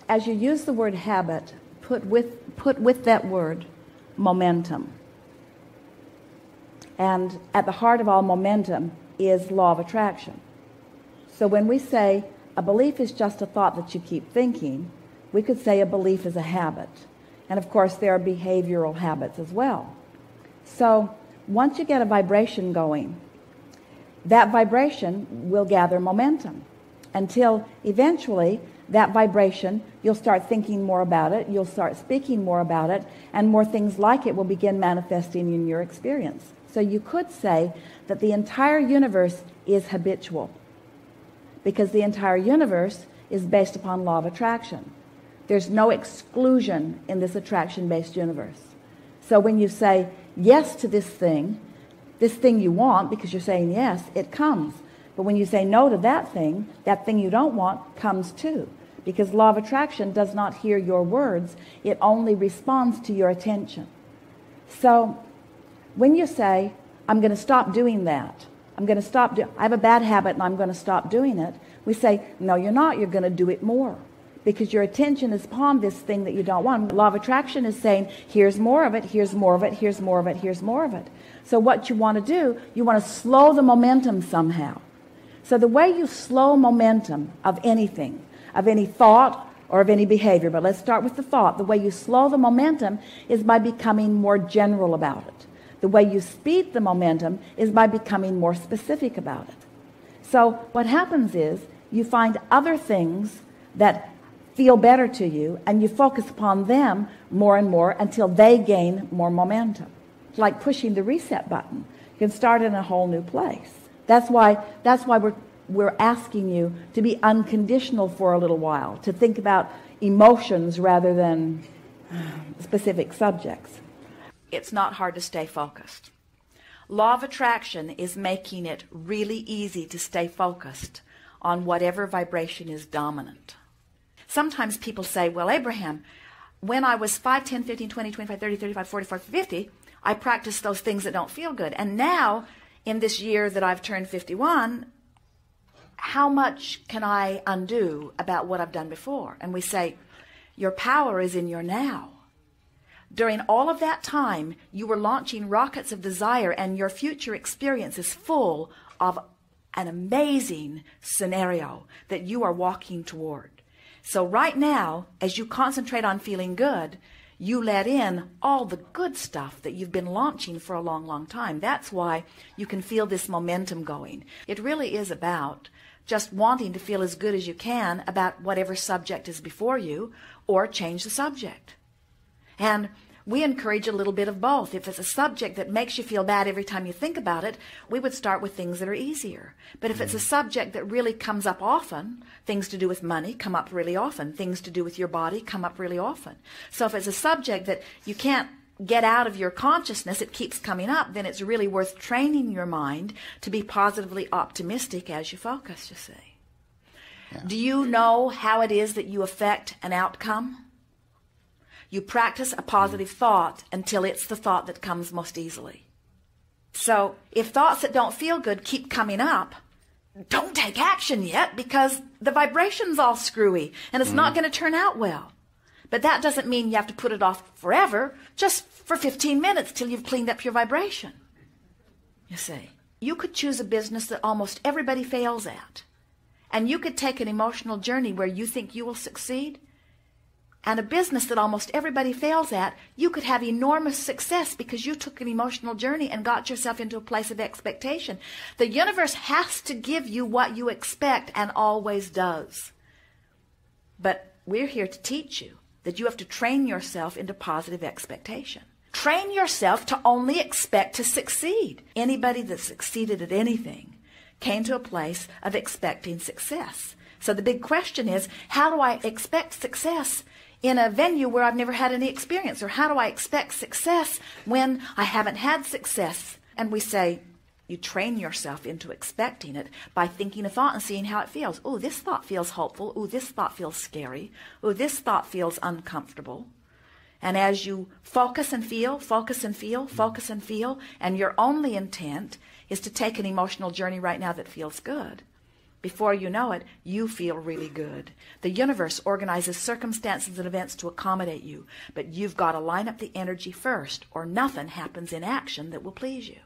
as you use the word habit, put with that word momentum. And at the heart of all momentum is law of attraction. So when we say a belief is just a thought that you keep thinking, we could say a belief is a habit. And of course there are behavioral habits as well. So once you get a vibration going, that vibration will gather momentum until eventually that vibration, you'll start thinking more about it, you'll start speaking more about it, and more things like it will begin manifesting in your experience. So you could say that the entire universe is habitual, because the entire universe is based upon law of attraction. There's no exclusion in this attraction-based universe. So when you say yes to this thing you want, because you're saying yes, it comes. But when you say no to that thing you don't want comes too. Because law of attraction does not hear your words, it only responds to your attention. So when you say, I'm going to stop doing that, I have a bad habit and I'm going to stop doing it, we say, no, you're not, you're going to do it more. Because your attention is upon this thing that you don't want. Law of attraction is saying, here's more of it, here's more of it, here's more of it, here's more of it. So what you want to do, you want to slow the momentum somehow. So the way you slow momentum of anything, of any thought or of any behavior, but let's start with the thought. The way you slow the momentum is by becoming more general about it. The way you speed the momentum is by becoming more specific about it. So what happens is you find other things that feel better to you and you focus upon them more and more until they gain more momentum. It's like pushing the reset button. You can start in a whole new place. That's why we're asking you to be unconditional for a little while, to think about emotions rather than specific subjects. It's not hard to stay focused. Law of attraction is making it really easy to stay focused on whatever vibration is dominant. Sometimes people say, well, Abraham, when I was 5, 10, 15, 20, 25, 30, 35, 45, 50, I practiced those things that don't feel good. And now, in this year that I've turned 51, how much can I undo about what I've done before? And we say, your power is in your now. During all of that time, you were launching rockets of desire, and your future experience is full of an amazing scenario that you are walking toward. So right now, as you concentrate on feeling good, you let in all the good stuff that you've been launching for a long, long time. That's why you can feel this momentum going. It really is about just wanting to feel as good as you can about whatever subject is before you, or change the subject. And we encourage a little bit of both. If it's a subject that makes you feel bad every time you think about it, we would start with things that are easier. But if it's a subject that really comes up often, things to do with money come up really often. Things to do with your body come up really often. So if it's a subject that you can't get out of your consciousness, it keeps coming up, then it's really worth training your mind to be positively optimistic as you focus, you see. Yeah. Do you know how it is that you affect an outcome? You practice a positive thought until it's the thought that comes most easily. So if thoughts that don't feel good keep coming up, don't take action yet, because the vibration's all screwy and it's not going to turn out well. But that doesn't mean you have to put it off forever, just for 15 minutes till you've cleaned up your vibration. You see, you could choose a business that almost everybody fails at, and you could take an emotional journey where you think you will succeed. And a business that almost everybody fails at, you could have enormous success because you took an emotional journey and got yourself into a place of expectation. The universe has to give you what you expect, and always does. But we're here to teach you that you have to train yourself into positive expectation. Train yourself to only expect to succeed. Anybody that succeeded at anything came to a place of expecting success. So the big question is, how do I expect success in a venue where I've never had any experience? Or how do I expect success when I haven't had success? And we say, you train yourself into expecting it by thinking a thought and seeing how it feels. Oh, this thought feels hopeful. Oh, this thought feels scary. Oh, this thought feels uncomfortable. And as you focus and feel, focus and feel, focus and feel, and your only intent is to take an emotional journey right now that feels good, Before you know it, you feel really good. The universe organizes circumstances and events to accommodate you, but you've got to line up the energy first, or nothing happens in action that will please you.